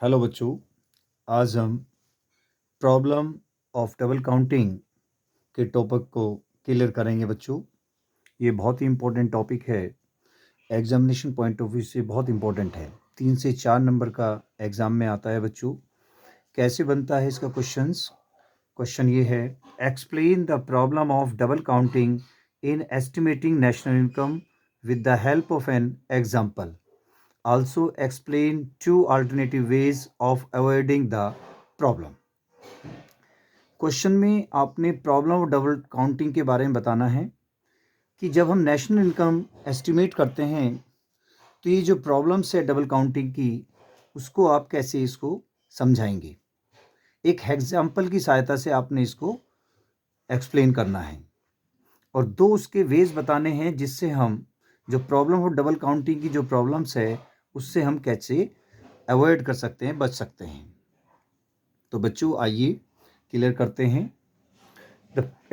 Hello बच्चों, आज हम प्रॉब्लम ऑफ डबल काउंटिंग के टॉपिक को क्लियर करेंगे बच्चों। ये बहुत ही इम्पोर्टेंट टॉपिक है, एग्जामिनेशन पॉइंट ऑफ व्यू से बहुत इम्पोर्टेंट है। 3 से 4 नंबर का एग्ज़ाम में आता है बच्चों। कैसे बनता है इसका क्वेश्चंस? क्वेश्चन ये है, explain the problem of double counting in estimating national income with the help of an example. Also explain 2 alternative ways of avoiding the problem. Question में आपने प्रॉब्लम ऑफ डबल काउंटिंग के बारे में बताना है कि जब हम नेशनल इनकम एस्टिमेट करते हैं तो ये जो प्रॉब्लम्स है डबल काउंटिंग की, उसको आप कैसे इसको समझाएंगे। एक एग्जाम्पल की सहायता से आपने इसको एक्सप्लेन करना है और 2 उसके वेज बताने हैं जिससे हम जो प्रॉब्लम ऑफ डबल काउंटिंग की जो प्रॉब्लम्स है उससे हम कैसे अवॉइड कर सकते हैं, बच सकते हैं। तो बच्चों आइए क्लियर करते हैं।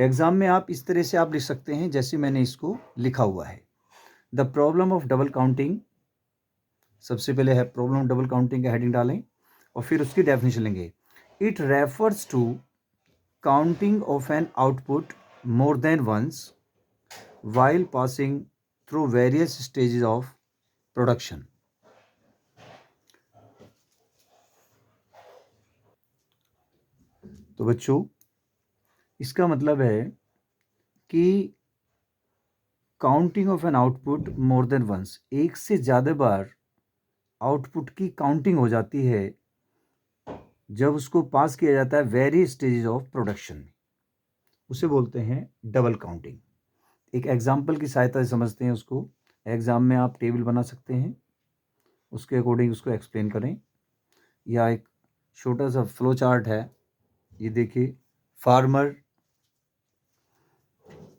एग्जाम में आप इस तरह से आप लिख सकते हैं जैसे मैंने इसको लिखा हुआ है। The problem of double counting, सबसे पहले है प्रॉब्लम ऑफ डबल काउंटिंग का हेडिंग डालें और फिर उसकी डेफिनेशन लेंगे। It refers to counting of an output more than once while passing through various stages of production. तो बच्चों इसका मतलब है कि counting of an output more than once, एक से ज़्यादा बार आउटपुट की काउंटिंग हो जाती है जब उसको पास किया जाता है वेरियस स्टेजेस ऑफ प्रोडक्शन में, उसे बोलते हैं डबल काउंटिंग। एक एग्जाम्पल की सहायता से समझते हैं उसको। एग्जाम में आप टेबल बना सकते हैं, उसके अकॉर्डिंग उसको एक्सप्लेन करें, या एक छोटा सा फ्लो चार्ट है। ये देखिए, फार्मर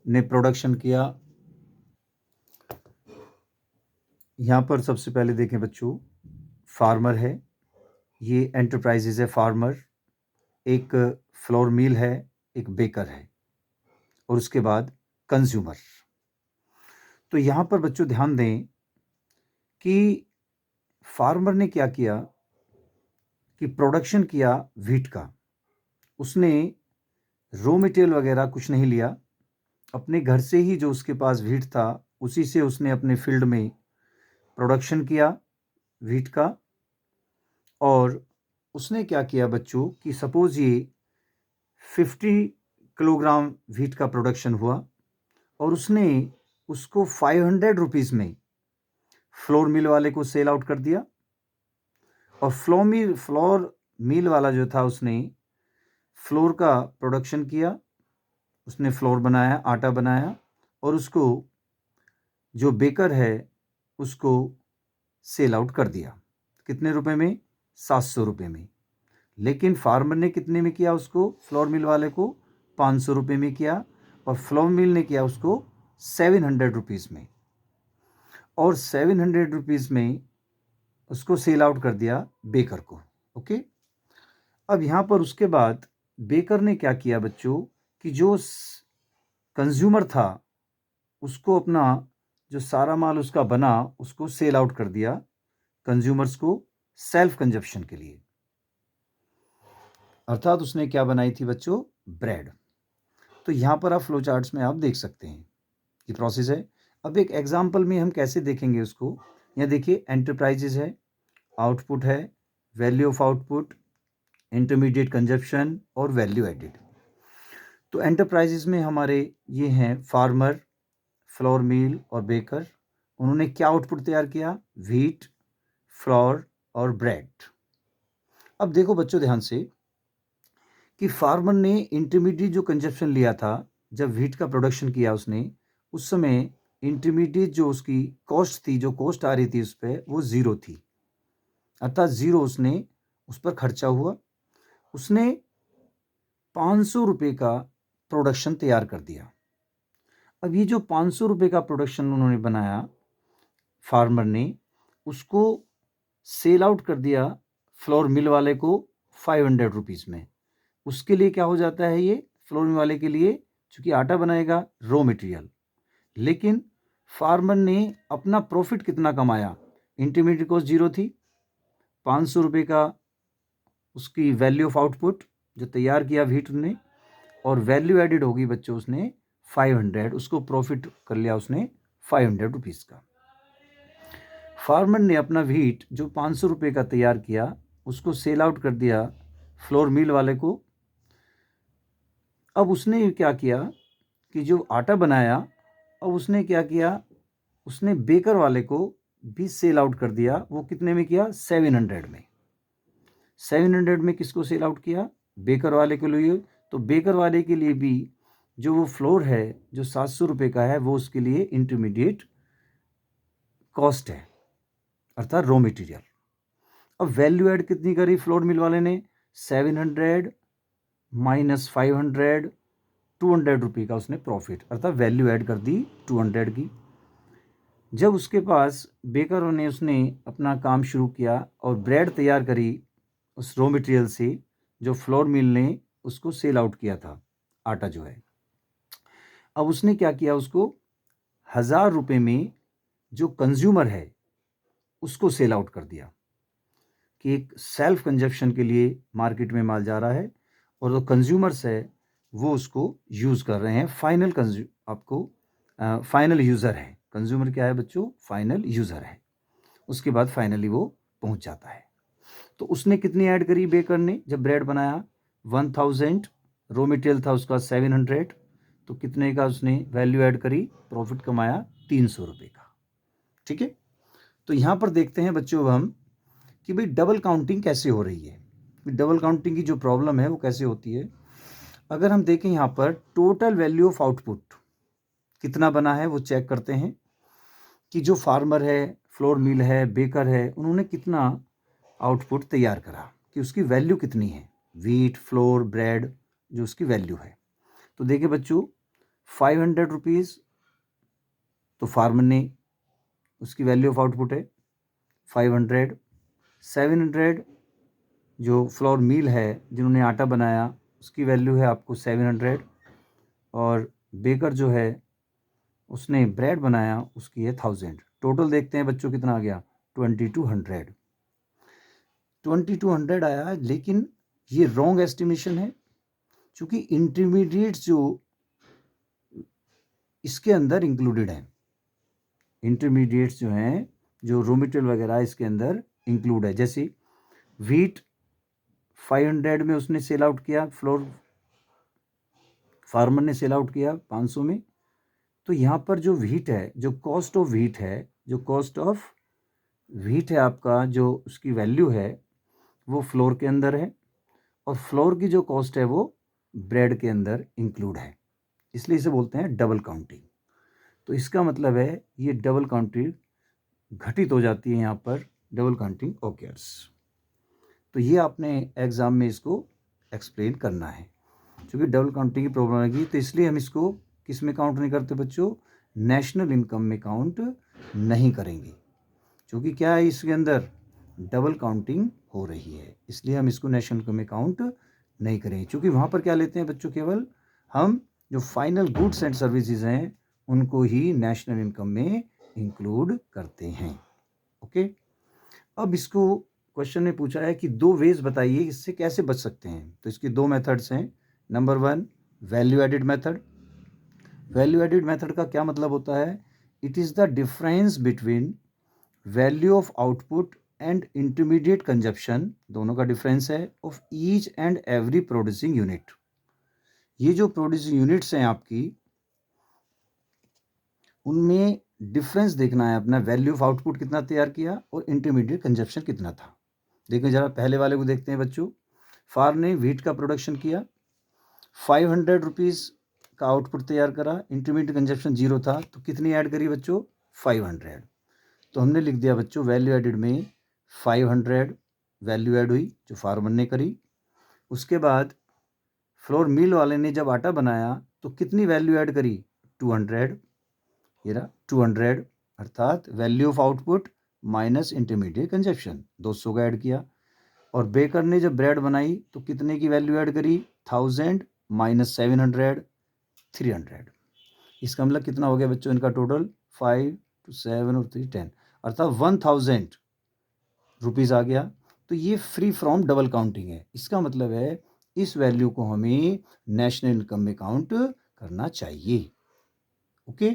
ने प्रोडक्शन किया। यहाँ पर सबसे पहले देखें बच्चों, फार्मर है, ये एंटरप्राइजेज है फार्मर, एक फ्लोर मिल है, एक बेकर है, और उसके बाद कंज्यूमर। तो यहाँ पर बच्चों ध्यान दें कि फार्मर ने क्या किया कि प्रोडक्शन किया व्हीट का। उसने रॉ मटेरियल वगैरह कुछ नहीं लिया, अपने घर से ही जो उसके पास व्हीट था उसी से उसने अपने फील्ड में प्रोडक्शन किया व्हीट का। और उसने क्या किया बच्चों कि सपोज ये 50 किलोग्राम व्हीट का प्रोडक्शन हुआ और उसने उसको 500 रुपीज़ में फ्लोर मिल वाले को सेल आउट कर दिया। और फ्लोर मिल वाला जो था उसने फ्लोर का प्रोडक्शन किया, उसने फ्लोर बनाया, आटा बनाया, और उसको जो बेकर है उसको सेल आउट कर दिया। कितने रुपए में? 700 रुपये में। लेकिन फार्मर ने कितने में किया उसको? फ्लोर मिल वाले को 500 रुपये में किया, और फ्लोर मिल ने किया उसको 700 रुपीज़ में, और 700 रुपीज़ में उसको सेल आउट कर दिया बेकर को। ओके, अब यहाँ पर उसके बाद बेकर ने क्या किया बच्चों कि जो कंज्यूमर था उसको अपना जो सारा माल उसका बना उसको सेल आउट कर दिया कंज्यूमर्स को सेल्फ कंजप्शन के लिए। अर्थात उसने क्या बनाई थी बच्चों? ब्रेड। तो यहाँ पर आप फ्लो चार्ट्स में आप देख सकते हैं ये प्रोसेस है। अब एक एग्जाम्पल में हम कैसे देखेंगे उसको। यहाँ देखिए, एंटरप्राइजेज है, आउटपुट है, value of output, intermediate consumption और वैल्यू एडिड। तो एंटरप्राइजेज में हमारे ये हैं फार्मर, फ्लोर मिल और बेकर। उन्होंने क्या आउटपुट तैयार किया? व्हीट, फ्लोर और ब्रेड। अब देखो बच्चों ध्यान से कि फार्मर ने इंटरमीडिएट जो कंजप्शन लिया था, जब व्हीट का प्रोडक्शन किया उसने, उस समय इंटरमीडिएट जो उसकी कॉस्ट थी, जो कॉस्ट आ रही थी उस पर, वो ज़ीरो थी। अर्थात ज़ीरो उसने उस पर खर्चा हुआ। उसने 500 रुपये का प्रोडक्शन तैयार कर दिया। अब ये जो 500 रुपये का प्रोडक्शन उन्होंने बनाया फार्मर ने, उसको सेल आउट कर दिया फ्लोर मिल वाले को 500 रुपीज़ में। उसके लिए क्या हो जाता है ये फ्लोर मिल वाले के लिए, चूँकि आटा बनाएगा रॉ मटेरियल। लेकिन फार्मर ने अपना प्रॉफिट कितना कमाया? इंटरमीडिएट कॉस्ट ज़ीरो थी, 500 रुपये का उसकी वैल्यू ऑफ आउटपुट जो तैयार किया व्हीट ने, और वैल्यू एडिड होगी बच्चों उसने 500, उसको प्रॉफिट कर लिया उसने 500 रुपीज़ का। फार्मर ने अपना व्हीट जो 500 रुपये का तैयार किया उसको सेल आउट कर दिया फ्लोर मिल वाले को। अब उसने क्या किया कि जो आटा बनाया, अब उसने क्या किया, उसने बेकर वाले को भी सेल आउट कर दिया। वो कितने में किया? 700 में। 700 में किसको सेल आउट किया? बेकर वाले के लिए। तो बेकर वाले के लिए भी जो वो फ्लोर है जो 700 रुपये का है, वो उसके लिए इंटरमीडिएट कॉस्ट है, अर्थात रॉ मटेरियल। अब वैल्यू ऐड कितनी करी फ्लोर मिल वाले ने? 700 माइनस 500, 200 रुपये का उसने प्रॉफिट, अर्थात वैल्यू ऐड कर दी 200 की। जब उसके पास बेकर ने उसने अपना काम शुरू किया और ब्रेड तैयार करी उस रॉ मटेरियल से जो फ्लोर मिल ने उसको सेल आउट किया था, आटा जो है। अब उसने क्या किया, उसको 1000 रुपये में जो कंज्यूमर है उसको सेल आउट कर दिया कि एक सेल्फ कंजप्शन के लिए मार्केट में माल जा रहा है, और जो कंज्यूमर्स है वो उसको यूज़ कर रहे हैं। फाइनल यूज़र है। कंज्यूमर क्या है बच्चों? फाइनल यूज़र है। उसके बाद फाइनली वो पहुंच जाता है। तो उसने कितनी ऐड करी बेकर ने जब ब्रेड बनाया? 1000, रॉ मटेरियल था उसका 700, तो कितने का उसने वैल्यू ऐड करी, प्रॉफिट कमाया 300 रुपये का। ठीक है। तो यहाँ पर देखते हैं बच्चों हम कि भाई डबल काउंटिंग कैसे हो रही है। डबल काउंटिंग की जो प्रॉब्लम है वो कैसे होती है। अगर हम देखें यहाँ पर टोटल वैल्यू ऑफ आउटपुट कितना बना है वो चेक करते हैं कि जो फार्मर है, फ्लोर मिल है, बेकर है, उन्होंने कितना आउटपुट तैयार करा, कि उसकी वैल्यू कितनी है, व्हीट, फ्लोर, ब्रेड, जो उसकी वैल्यू है। तो देखिए बच्चों 500 रुपीज़ तो फार्मर ने, उसकी वैल्यू ऑफ आउटपुट है 500। 700 जो फ्लोर मिल है जिन्होंने आटा बनाया उसकी वैल्यू है आपको 700, और बेकर जो है उसने ब्रेड बनाया उसकी है 1000। टोटल देखते हैं बच्चों कितना आ गया, 2200। 2200 आया, लेकिन ये रॉन्ग एस्टिमेशन है, क्योंकि इंटरमीडिएट्स जो इसके अंदर इंक्लूडेड हैं, इंटरमीडिएट्स जो हैं, जो रॉ मटेरियल वगैरह इसके अंदर इंक्लूड है। जैसे व्हीट 500 में उसने सेल आउट किया, फ्लोर फार्मर ने सेल आउट किया 500 में। तो यहाँ पर जो व्हीट है, जो कॉस्ट ऑफ व्हीट है, जो कॉस्ट ऑफ व्हीट है आपका, जो उसकी वैल्यू है वो फ्लोर के अंदर है, और फ्लोर की जो कॉस्ट है वो ब्रेड के अंदर इंक्लूड है, इसलिए इसे बोलते हैं डबल काउंटिंग। तो इसका मतलब है ये डबल काउंटिंग घटित हो जाती है, यहाँ पर डबल काउंटिंग ओकर्स। तो ये आपने एग्ज़ाम में इसको एक्सप्लेन करना है, क्योंकि डबल काउंटिंग की प्रॉब्लम आएगी। तो इसलिए हम इसको किस में काउंट नहीं करते बच्चों? नेशनल इनकम में काउंट नहीं करेंगे, क्योंकि क्या है इसके अंदर डबल काउंटिंग हो रही है, इसलिए हम इसको नेशनल इनकम में काउंट नहीं करेंगे। क्योंकि वहाँ पर क्या लेते हैं बच्चों, केवल हम जो फाइनल गुड्स एंड सर्विसेज हैं उनको ही नेशनल इनकम में इंक्लूड करते हैं। ओके। अब इसको क्वेश्चन ने पूछा है कि 2 वेज बताइए इससे कैसे बच सकते हैं। तो इसकी 2 मेथड्स हैं। Number 1 value added method. Value added method का क्या मतलब होता है? It is the difference between value of output and intermediate consumption, दोनों का डिफरेंस है, of each and every producing unit. ये जो प्रोड्यूसिंग यूनिट्स हैं आपकी, उनमें डिफरेंस देखना है अपना, वैल्यू ऑफ आउटपुट कितना तैयार किया और इंटरमीडिएट कंजप्शन कितना था। देखिए जरा पहले वाले को देखते हैं बच्चों। फार्म ने व्हीट का प्रोडक्शन किया, 500 रुपीज़ का आउटपुट तैयार करा, इंटरमीडिएट कंजप्शन 0 था, तो कितनी ऐड करी बच्चों? 500। तो हमने लिख दिया बच्चों वैल्यू एडिड में 500 वैल्यू ऐड हुई जो फार्मर ने करी। उसके बाद फ्लोर मिल वाले ने जब आटा बनाया तो कितनी वैल्यू ऐड करी? 200। ये रहा 200, अर्थात value of output minus intermediate consumption 200 का ऐड किया। और बेकर ने जब ब्रेड बनाई तो कितने की वैल्यू ऐड करी? 1000 माइनस 700, 300। इसका मतलब कितना हो गया बच्चों इनका टोटल? 5 to 7 और 3 10, अर्थात 1000 रुपीज़ आ गया। तो तो ये फ्री फ्रॉम डबल काउंटिंग है। इसका मतलब है इस वैल्यू को हमें नेशनल इनकम में काउंट करना चाहिए। ओके,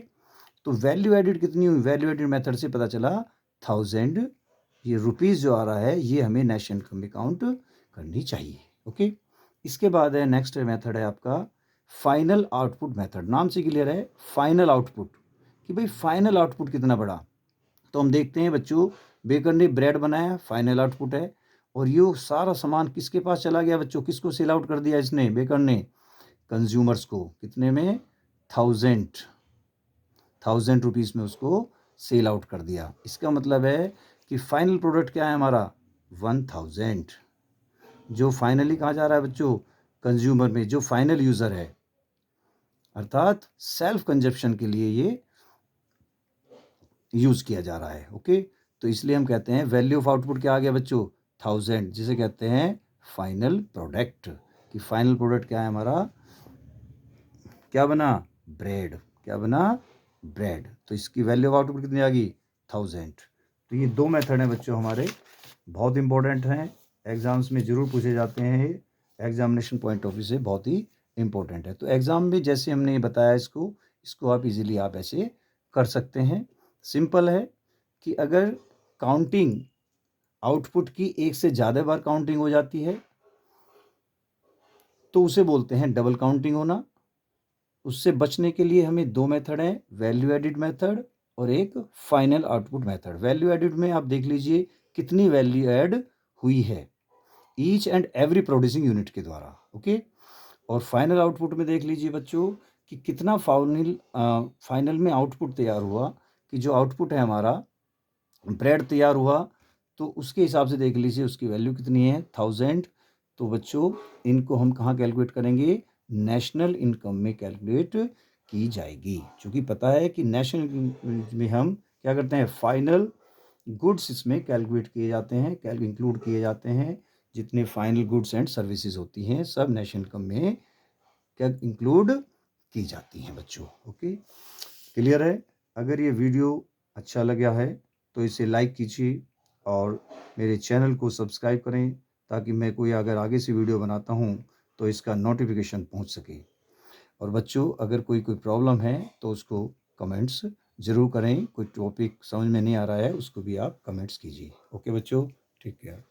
तो वैल्यू एडिड कितनी हुई? वैल्यू एडिड मेथड से पता चला 1000, ये रुपीज़ जो आ रहा है ये हमें नेशनल इनकम में काउंट करनी चाहिए। ओके, इसके बाद है नेक्स्ट मेथड है आपका फाइनल आउटपुट मेथड। नाम से क्लियर है, फाइनल आउटपुट, कि भाई फाइनल आउटपुट कितना बड़ा। तो हम देखते हैं बच्चों, बेकर ने ब्रेड बनाया, फाइनल आउटपुट है, और ये सारा सामान किसके पास चला गया बच्चों? किसको सेल आउट कर दिया इसने, बेकर ने? कंज्यूमर्स को। कितने में? 1000 रुपीज़ में उसको सेल आउट कर दिया। इसका मतलब है कि फाइनल प्रोडक्ट क्या है हमारा? 1000। जो फाइनली कहाँ जा रहा है बच्चों? कंज्यूमर में, जो फाइनल यूज़र है, अर्थात सेल्फ कंजप्शन के लिए ये यूज़ किया जा रहा है। ओके, तो इसलिए हम कहते हैं वैल्यू ऑफ आउटपुट क्या आ गया बच्चों? 1000, जिसे कहते हैं फाइनल प्रोडक्ट। कि फाइनल प्रोडक्ट क्या है हमारा? क्या बना? ब्रेड। क्या बना? ब्रेड। तो इसकी वैल्यू ऑफ आउटपुट कितनी आ गई? 1000। तो ये दो मेथड हैं बच्चों हमारे, बहुत इंपॉर्टेंट हैं, एग्जाम्स में ज़रूर पूछे जाते हैं, ये एग्जामिनेशन पॉइंट ऑफ व्यू से बहुत ही इंपॉर्टेंट है। तो एग्ज़ाम में जैसे हमने बताया इसको आप इजीली आप ऐसे कर सकते हैं। सिंपल है कि अगर काउंटिंग आउटपुट की एक से ज़्यादा बार काउंटिंग हो जाती है तो उसे बोलते हैं डबल काउंटिंग होना। उससे बचने के लिए हमें दो मेथड हैं, वैल्यू एडिड मेथड और एक final output method. Value added में आप देख लीजिए कितनी वैल्यू ऐड हुई है each and every producing unit के द्वारा। ओके, और फाइनल आउटपुट में देख लीजिए बच्चों कि कितना फाइनल में आउटपुट तैयार हुआ, कि जो आउटपुट है हमारा ब्रेड तैयार हुआ, तो उसके हिसाब से देख लीजिए उसकी वैल्यू कितनी है? 1000। तो बच्चों इनको हम कहाँ कैलकुलेट करेंगे? नेशनल इनकम में कैलकुलेट की जाएगी, क्योंकि पता है कि नेशनल में हम क्या करते हैं? फाइनल गुड्स इसमें कैलकुलेट किए जाते हैं, इंक्लूड किए जाते हैं। जितने फाइनल गुड्स एंड सर्विसेज होती हैं सब नेशनल इनकम में क्या इंक्लूड की जाती हैं बच्चों। ओके, क्लियर है? अगर ये वीडियो अच्छा लगा है तो इसे लाइक कीजिए और मेरे चैनल को सब्सक्राइब करें, ताकि मैं कोई अगर आगे से वीडियो बनाता हूँ तो इसका नोटिफिकेशन पहुँच सके। और बच्चों अगर कोई प्रॉब्लम है तो उसको कमेंट्स ज़रूर करें, कोई टॉपिक समझ में नहीं आ रहा है उसको भी आप कमेंट्स कीजिए। ओके बच्चों, ठीक है।